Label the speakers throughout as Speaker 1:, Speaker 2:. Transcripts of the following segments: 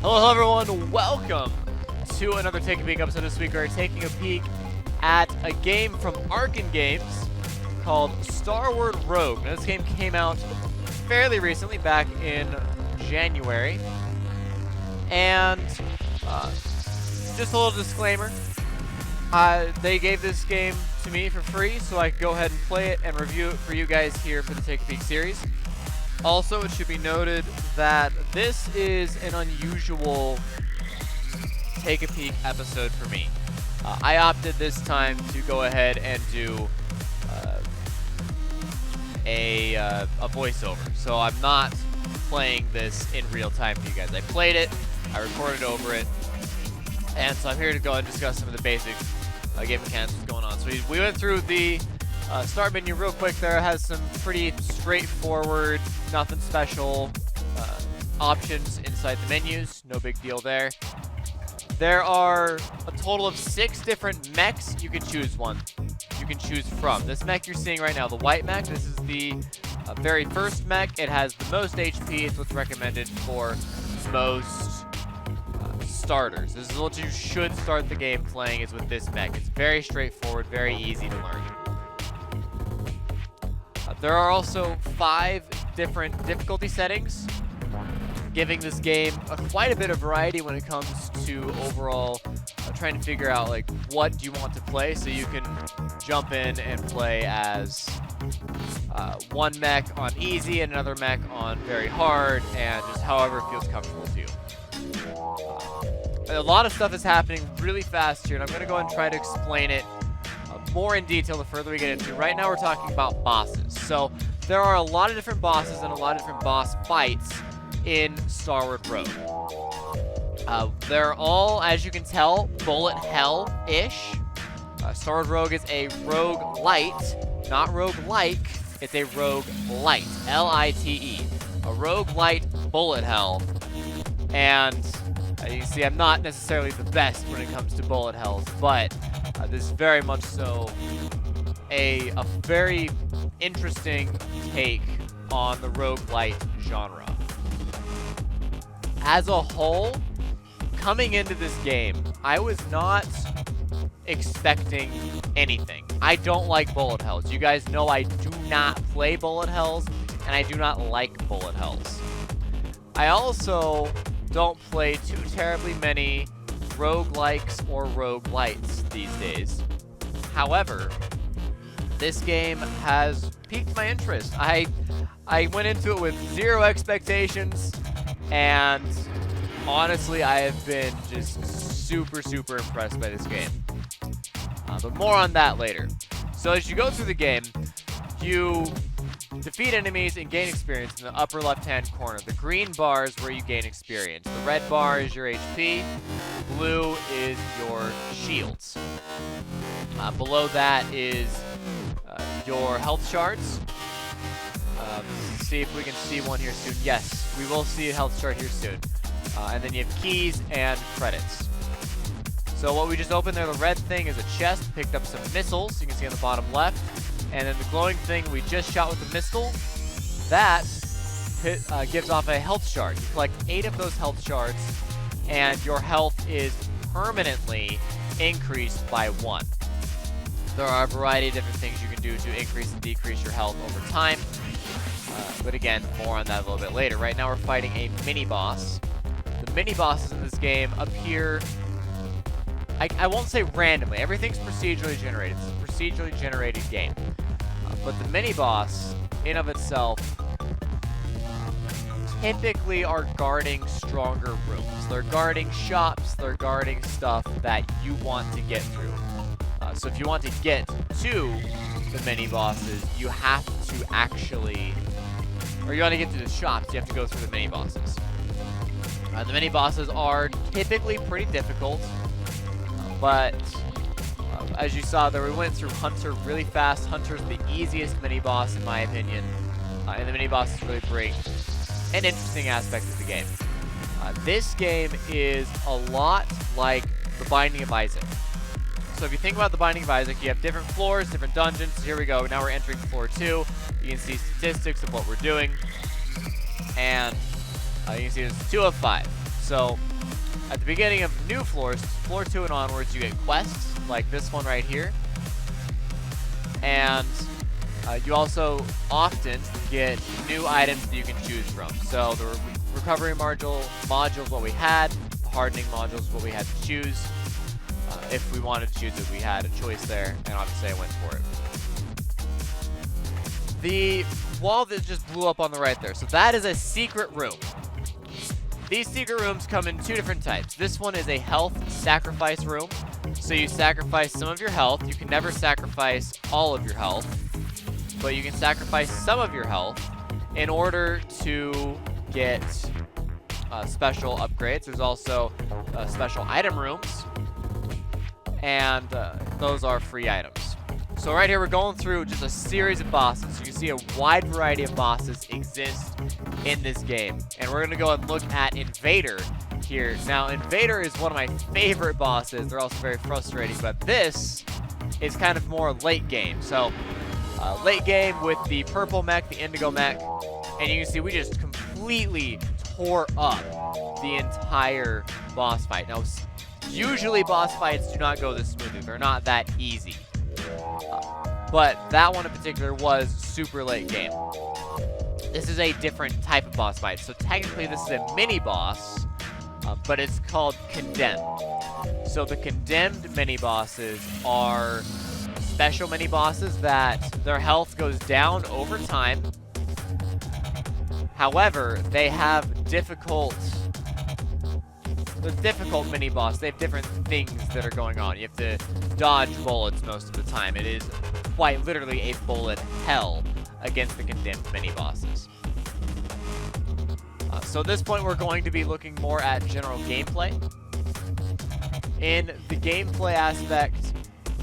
Speaker 1: Hello everyone, welcome to another Take a Peek episode. This week we're taking a peek at a game from Arcen Games called Starward Rogue. Now this game came out fairly recently, back in January. And just a little disclaimer, they gave this game to me for free so I could go ahead and play it and review it for you guys here for the Take a Peek series. Also, it should be noted that this is an unusual Take a Peek episode for me. I opted this time to go ahead and do a voiceover. So I'm not playing this in real time for you guys. I played it, I recorded over it, and so I'm here to go and discuss some of the basic game mechanics going on. So we went through the start menu real quick there. It has some pretty straightforward, nothing special options inside the menus. No big deal there. There are a total of 6 different mechs you can choose from. This mech you're seeing right now, the white mech, this is the very first mech. It has the most HP. It's what's recommended for most starters. This is what you should start the game playing, is with this mech. It's very straightforward, very easy to learn. There are also 5 different difficulty settings, giving this game quite a bit of variety when it comes to overall trying to figure out like what do you want to play, so you can jump in and play as one mech on easy and another mech on very hard, and just however it feels comfortable to you. A lot of stuff is happening really fast here, and I'm going to go and try to explain it more in detail the further we get into. Right now we're talking about bosses. So there are a lot of different bosses and a lot of different boss fights in Starward Rogue. They're all, as you can tell, Bullet Hell-ish. Starward Rogue is a roguelite, not roguelike. It's a roguelite, L-I-T-E. A roguelite Bullet Hell. And you can see I'm not necessarily the best when it comes to bullet hells, but this is very much so a very interesting take on the roguelite genre. As a whole, coming into this game, I was not expecting anything. I don't like bullet hells. You guys know I do not play bullet hells, and I do not like bullet hells. I also don't play too terribly many roguelikes or roguelites these days. However, this game has piqued my interest. I went into it with 0 expectations, and honestly, I have been just super impressed by this game. But more on that later. So as you go through the game, you defeat enemies and gain experience in the upper left-hand corner. The green bar is where you gain experience. The red bar is your HP. Blue is your shields. Below that is your health shards. Let's see if we can see one here soon. Yes, we will see a health chart here soon. And then you have keys and credits. So what we just opened there, the red thing, is a chest. Picked up some missiles, you can see on the bottom left. And then the glowing thing we just shot with the missile, that gives off a health shard. You collect 8 of those health shards, and your health is permanently increased by 1. There are a variety of different things you can do to increase and decrease your health over time. But again, more on that a little bit later. Right now we're fighting a mini-boss. The mini-bosses in this game appear, I won't say randomly. Everything's procedurally generated. It's a procedurally generated game. But the mini-boss, in of itself, typically are guarding stronger rooms. They're guarding shops. They're guarding stuff that you want to get through. So if you want to get to the mini-bosses, you have to actually, or you want to get to the shops, you have to go through the mini-bosses. The mini-bosses are typically pretty difficult, but as you saw there, we went through Hunter really fast. Hunter's the easiest mini-boss in my opinion, and the mini-bosses really bring an interesting aspect of the game. This game is a lot like the Binding of Issac. So if you think about the Binding of Issac, you have different floors, different dungeons. Here we go. Now we're entering floor 2. You can see statistics of what we're doing. And you can see it's 2 of 5. So at the beginning of new floors, floor 2 and onwards, you get quests like this one right here. And you also often get new items that you can choose from. So the recovery module is what we had. The hardening module is what we had to choose. If we wanted to choose it, we had a choice there, and obviously I went for it. The wall that just blew up on the right there, so that is a secret room. These secret rooms come in 2 different types. This one is a health sacrifice room. So you sacrifice some of your health. You can never sacrifice all of your health, but you can sacrifice some of your health in order to get special upgrades. There's also special item rooms, and those are free items. So right here, we're going through just a series of bosses. You can see a wide variety of bosses exist in this game. And we're going to go and look at Invader here. Now, Invader is one of my favorite bosses. They're also very frustrating, but this is kind of more late game. So, late game with the purple mech, the indigo mech, and you can see we just completely tore up the entire boss fight. Now, usually boss fights do not go this smoothly. They're not that easy. But that one in particular was super late game. This is a different type of boss fight. So technically this is a mini boss, but it's called Condemned. So the Condemned mini bosses are special mini bosses that their health goes down over time. However, they have difficult mini boss. They have different things that are going on. You have to dodge bullets most of the time. It is quite literally a bullet hell against the Condemned mini bosses. So at this point, we're going to be looking more at general gameplay. In the gameplay aspect,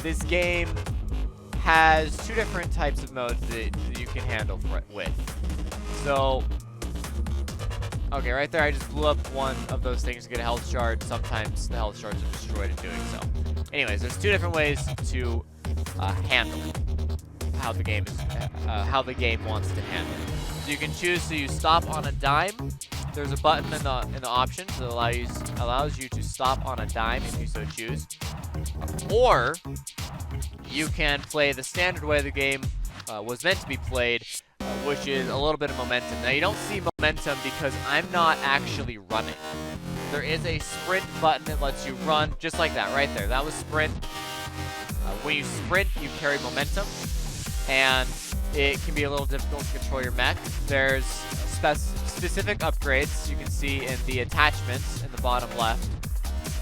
Speaker 1: this game has 2 different types of modes that you can handle with. So, okay, right there, I just blew up one of those things to get a health shard. Sometimes the health shards are destroyed in doing so. Anyways, there's 2 different ways to handle how the game wants to handle. So you can choose to stop on a dime. There's a button in the options that allows you to stop on a dime if you so choose. Or you can play the standard way the game was meant to be played, which is a little bit of momentum. Now, you don't see momentum because I'm not actually running. There is a sprint button that lets you run, just like that, right there. That was sprint. When you sprint, you carry momentum, and it can be a little difficult to control your mech. There's specific upgrades you can see in the attachments in the bottom left.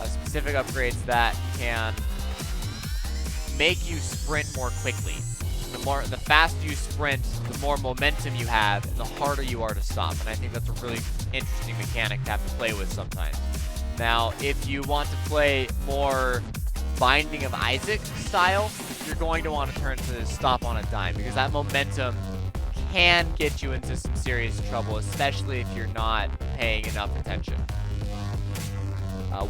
Speaker 1: Specific upgrades that can make you sprint more quickly. The faster you sprint, the more momentum you have, and the harder you are to stop. And I think that's a really interesting mechanic to have to play with sometimes. Now, if you want to play more Binding of Issac style, you're going to want to turn to stop on a dime, because that momentum can get you into some serious trouble, especially if you're not paying enough attention.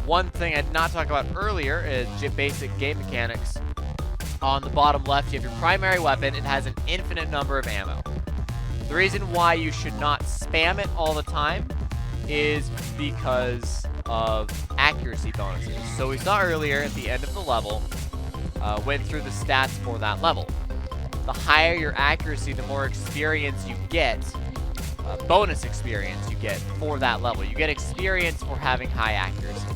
Speaker 1: One thing I did not talk about earlier is basic game mechanics. On the bottom left, you have your primary weapon. It has an infinite number of ammo. The reason why you should not spam it all the time is because of accuracy bonuses. So we saw earlier at the end of the level, went through the stats for that level. The higher your accuracy, the more experience you get, bonus experience you get for that level. You get experience for having high accuracy.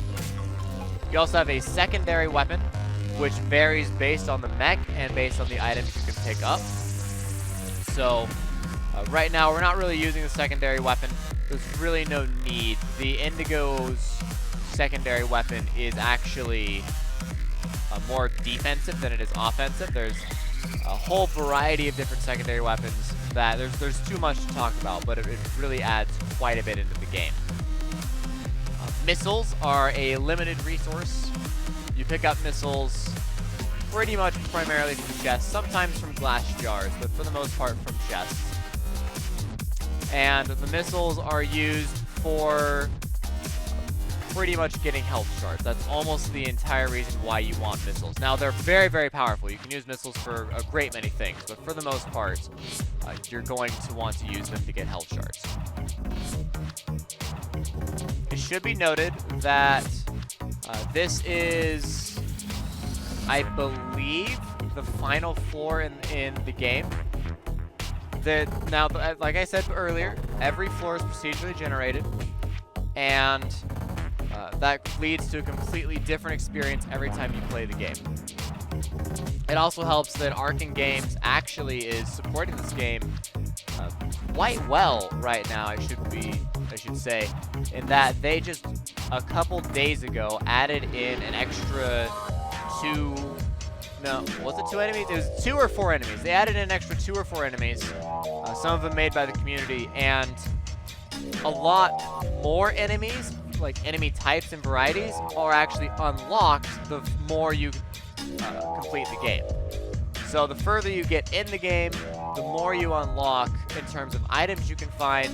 Speaker 1: You also have a secondary weapon, which varies based on the mech and based on the items you can pick up. So, right now, we're not really using the secondary weapon. There's really no need. The Indigo's secondary weapon is actually more defensive than it is offensive. There's a whole variety of different secondary weapons that there's too much to talk about, but it really adds quite a bit into the game. Missiles are a limited resource. You pick up missiles pretty much primarily from chests, sometimes from glass jars, but for the most part from chests. And the missiles are used for pretty much getting health shards. That's almost the entire reason why you want missiles. Now, they're very, very powerful. You can use missiles for a great many things, but for the most part, you're going to want to use them to get health shards. should be noted that this is, I believe, the final floor in the game. Now, like I said earlier, every floor is procedurally generated, and that leads to a completely different experience every time you play the game. It also helps that Arcen Games actually is supporting this game quite well right now, I should say, in that they just a couple days ago added in an extra was it 2 enemies? It was 2 or 4 enemies. They added in an extra 2 or 4 enemies, some of them made by the community, and a lot more enemies, like enemy types and varieties, are actually unlocked the more you complete the game. So the further you get in the game, the more you unlock in terms of items you can find,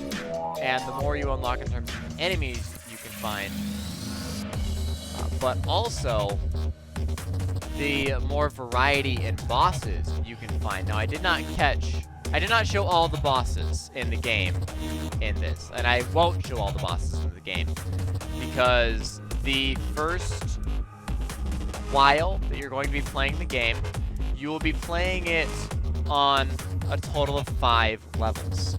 Speaker 1: and the more you unlock in terms of enemies you can find. But also, the more variety in bosses you can find. Now, I did not show all the bosses in the game in this, and I won't show all the bosses in the game, because the first while that you're going to be playing the game, you will be playing it on a total of 5 levels.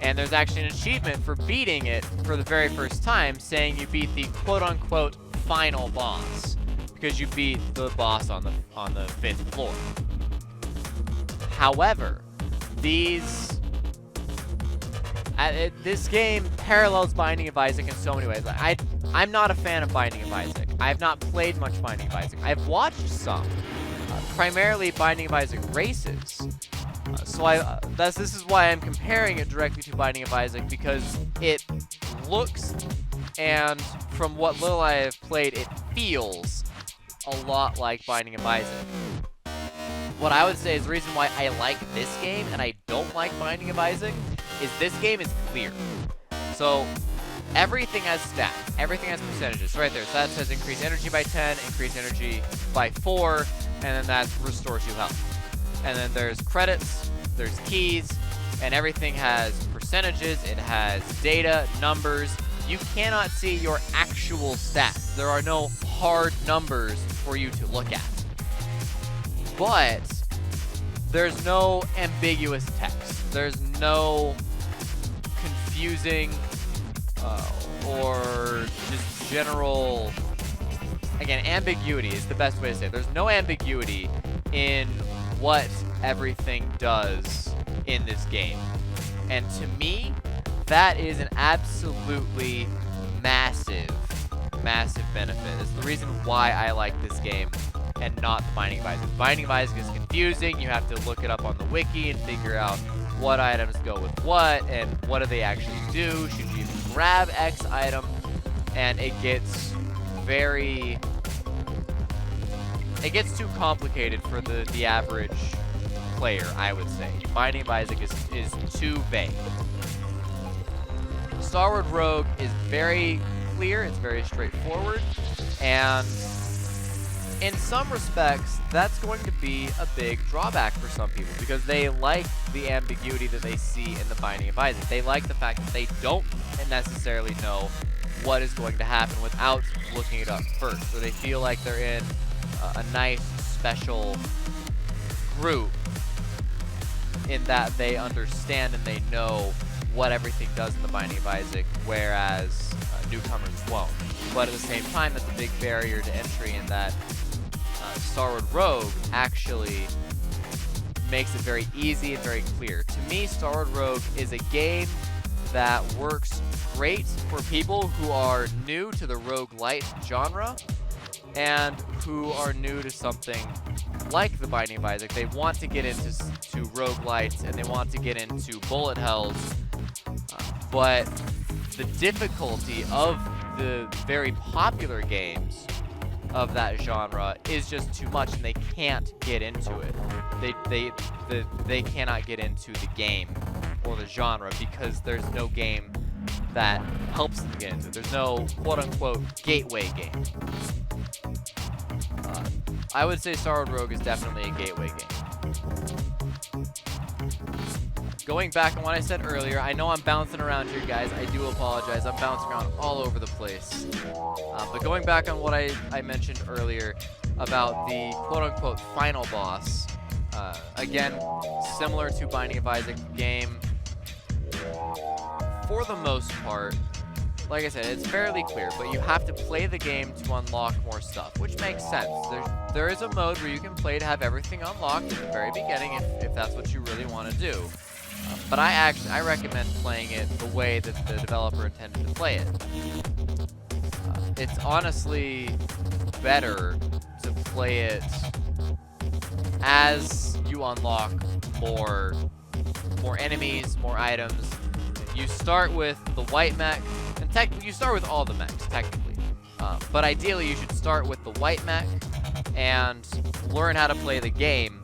Speaker 1: And there's actually an achievement for beating it for the very first time, saying you beat the quote-unquote final boss, because you beat the boss on the 5th floor. However, this game parallels Binding of Issac in so many ways. I'm not a fan of Binding of Issac. I have not played much Binding of Isaac. I've watched some, primarily Binding of Isaac races. This is why I'm comparing it directly to Binding of Isaac, because it looks, and from what little I have played, it feels a lot like Binding of Isaac. What I would say is the reason why I like this game and I don't like Binding of Isaac is this game is clear. So everything has stats, everything has percentages. Right there, so that says increase energy by 10, increase energy by 4, and then that restores you health. And then there's credits, there's keys, and everything has percentages, it has data, numbers. You cannot see your actual stats. There are no hard numbers for you to look at. But there's no ambiguous text. There's no confusing or just general, again, ambiguity is the best way to say it. There's no ambiguity in what everything does in this game. And to me, that is an absolutely massive benefit. It's the reason why I like this game and not the Binding of Isaac. Binding of Isaac is confusing. You have to look it up on the wiki and figure out what items go with what and what do they actually do. Should you even grab X item? And it gets too complicated for the average player, I would say. Binding of Isaac is too vague. Starward Rogue is very clear, it's very straightforward, and in some respects, that's going to be a big drawback for some people, because they like the ambiguity that they see in the Binding of Isaac. They like the fact that they don't necessarily know what is going to happen without looking it up first, or they feel like they're in a nice, special group in that they understand and they know what everything does in the Binding of Isaac, whereas newcomers won't. But at the same time, that's a big barrier to entry in that Starward Rogue actually makes it very easy and very clear. To me, Starward Rogue is a game that works great for people who are new to the roguelite genre and who are new to something like the Binding of Isaac. They want to get into roguelites and they want to get into bullet hells, but the difficulty of the very popular games of that genre is just too much, and they can't get into it. They cannot get into the game or the genre because there's no game that helps them get into it. There's no quote-unquote gateway game. I would say Starward Rogue is definitely a gateway game. going back on what I said earlier, I know I'm bouncing around here, guys. I do apologize. I'm bouncing around all over the place. But going back on what I mentioned earlier about the quote-unquote final boss, again, similar to Binding of Issac game, for the most part, like I said, it's fairly clear, but you have to play the game to unlock more stuff, which makes sense. There is a mode where you can play to have everything unlocked at the very beginning if that's what you really want to do. But I recommend playing it the way that the developer intended to play it. It's honestly better to play it as you unlock more enemies, more items. You start with the white mech, and you start with all the mechs, technically. But ideally, you should start with the white mech and learn how to play the game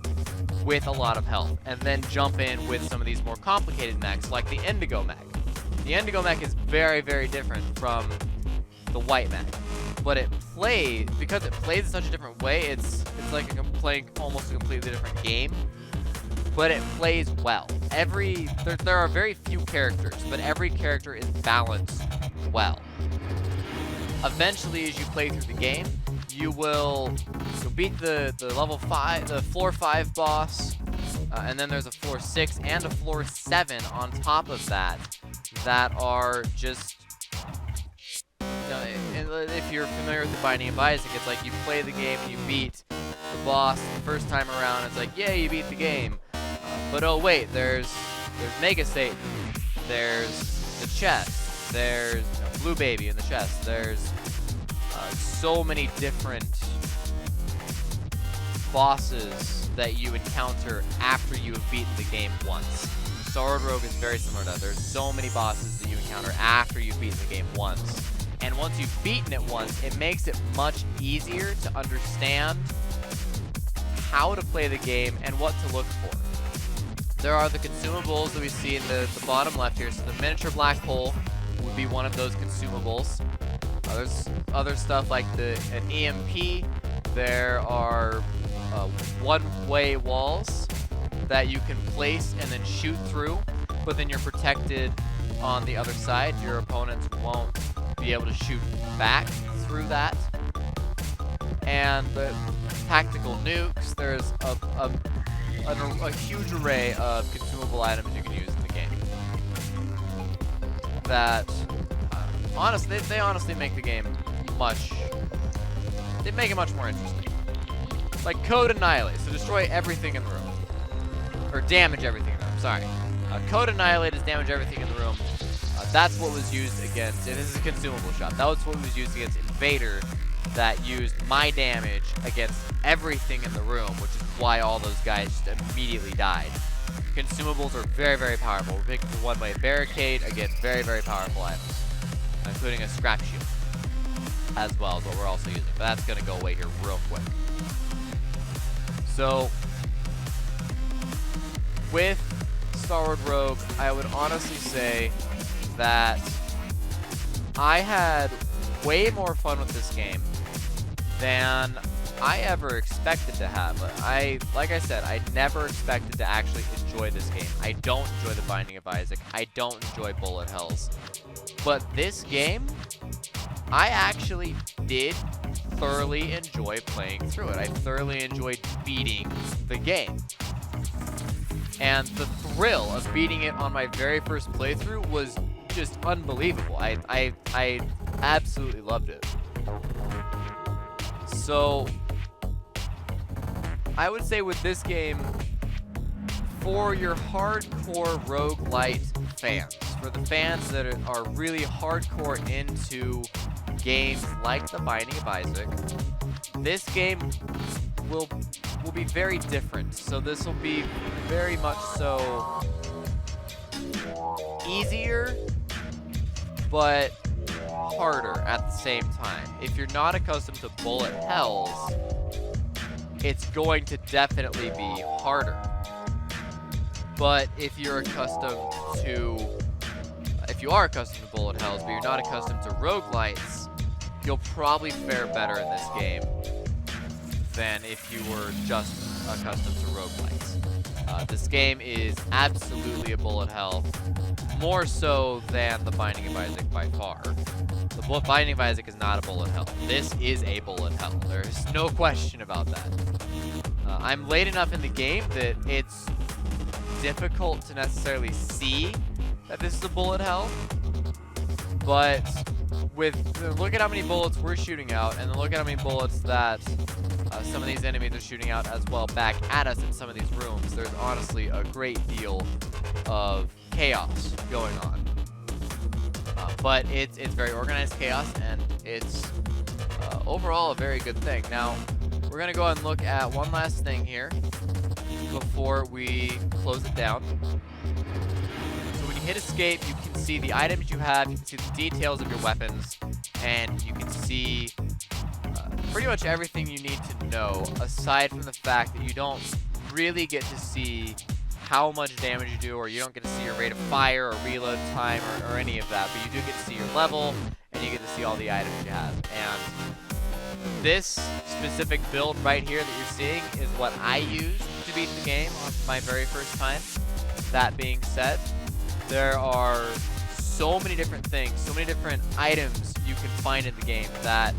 Speaker 1: with a lot of health, and then jump in with some of these more complicated mechs, like the Indigo mech. The Indigo mech is very, very different from the white mech, but because it plays in such a different way, it's like playing almost a completely different game, but it plays well. There are very few characters, but every character is balanced well. Eventually, as you play through the game, you'll beat the level 5, the floor 5 boss, and then there's a floor 6 and a floor 7 on top of that are just, if you're familiar with the Binding of Isaac, it's like you play the game and you beat the boss the first time around. It's like, yeah, you beat the game, but oh wait, there's Mega Satan, there's the chest, there's Blue Baby in the chest, there's so many different bosses that you encounter after you have beaten the game once. Starward Rogue is very similar to that. There's so many bosses that you encounter after you've beaten the game once. And once you've beaten it once, it makes it much easier to understand how to play the game and what to look for. There are the consumables that we see in the bottom left here. So the miniature black hole would be one of those consumables. There's other stuff like an EMP. There are one-way walls that you can place and then shoot through, but then you're protected on the other side. Your opponents won't be able to shoot back through that. And the tactical nukes, there's a huge array of consumable items you can use in the game that honestly, they honestly make the game much more interesting. Like Code Annihilate, so destroy everything in the room. Or damage everything in the room, sorry. Code Annihilate is damage everything in the room. That's what was used against, and this is a consumable shot, that was what was used against Invader, that used my damage against everything in the room, which is why all those guys just immediately died. Consumables are very, very powerful. We're picking the one-way barricade, again, very, very powerful items, including a scrap shield, as well as what we're also using. But that's going to go away here real quick. So, with Starward Rogue, I would honestly say that I had way more fun with this game than I ever expected to have. Like I said, I never expected to actually enjoy this game. I don't enjoy the Binding of Isaac. I don't enjoy Bullet Hells. But this game, I actually did thoroughly enjoy playing through it. I thoroughly enjoyed beating the game. And the thrill of beating it on my very first playthrough was just unbelievable. I absolutely loved it. So, I would say with this game, for your hardcore roguelite fans, for the fans that are really hardcore into games like the Binding of Isaac, this game will be very different. So this will be very much so easier, but harder at the same time. If you're not accustomed to Bullet Hells, it's going to definitely be harder. But if you are accustomed to Bullet Hells, but you're not accustomed to roguelites, you'll probably fare better in this game than if you were just accustomed to roguelites. This game is absolutely a bullet hell, more so than the Binding of Issac by far. The Binding of Issac is not a bullet hell. This is a bullet hell. There's no question about that. I'm late enough in the game that it's difficult to necessarily see that this is a bullet hell, but look at how many bullets we're shooting out, and then look at how many bullets that some of these enemies are shooting out as well back at us in some of these rooms. There's honestly a great deal of chaos going on. But it's very organized chaos, and it's overall a very good thing. Now, we're going to go ahead and look at one last thing here before we close it down. So when you hit escape, you can see the items you have, you can see the details of your weapons, and you can see pretty much everything you need to know, aside from the fact that you don't really get to see how much damage you do, or you don't get to see your rate of fire or reload time or any of that, but you do get to see your level, and you get to see all the items you have. And this specific build right here that you're seeing is what I used to beat the game on my very first time. That being said, there are so many different things, so many different items you can find in the game that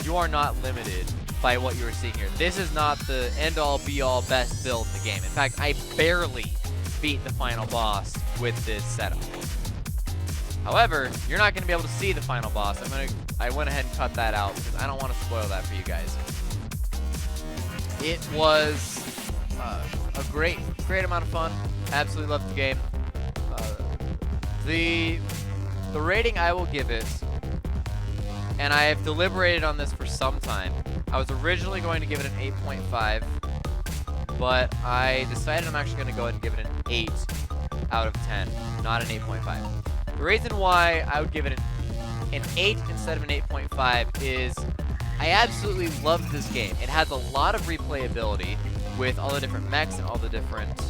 Speaker 1: you are not limited by what you are seeing here. This is not the end-all, be-all, best build in the game. In fact, I barely beat the final boss with this setup. However, you're not going to be able to see the final boss. I went ahead and cut that out because I don't want to spoil that for you guys. It was a great amount of fun. Absolutely loved the game. The rating I will give it, and I have deliberated on this for some time. I was originally going to give it an 8.5, but I decided I'm actually going to go ahead and give it an 8 out of 10, not an 8.5. The reason why I would give it an 8 instead of an 8.5 is I absolutely love this game. It has a lot of replayability with all the different mechs and all the different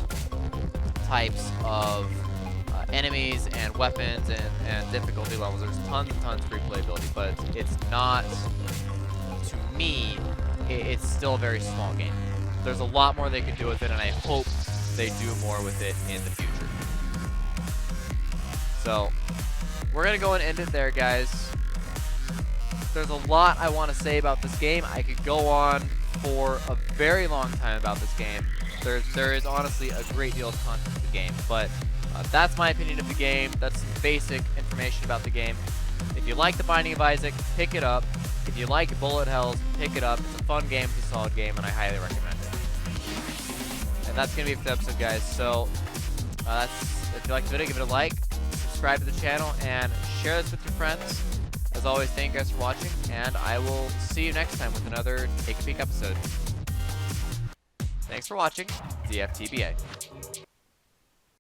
Speaker 1: types of enemies and weapons and difficulty levels. There's tons and tons of replayability, but it's not, to me, it's still a very small game. There's a lot more they could do with it, and I hope they do more with it in the future. So, we're going to go and end it there, guys. There's a lot I want to say about this game. I could go on for a very long time about this game. There is honestly a great deal of content in the game, but that's my opinion of the game. That's some basic information about the game. If you like the Binding of Issac, pick it up. If you like Bullet Hells, pick it up. It's a fun game, it's a solid game, and I highly recommend it. And that's going to be it for the episode, guys. So, if you like the video, give it a like, subscribe to the channel, and share this with your friends. As always, thank you guys for watching, and I will see you next time with another Take a Peek episode. Thanks for watching, DFTBA.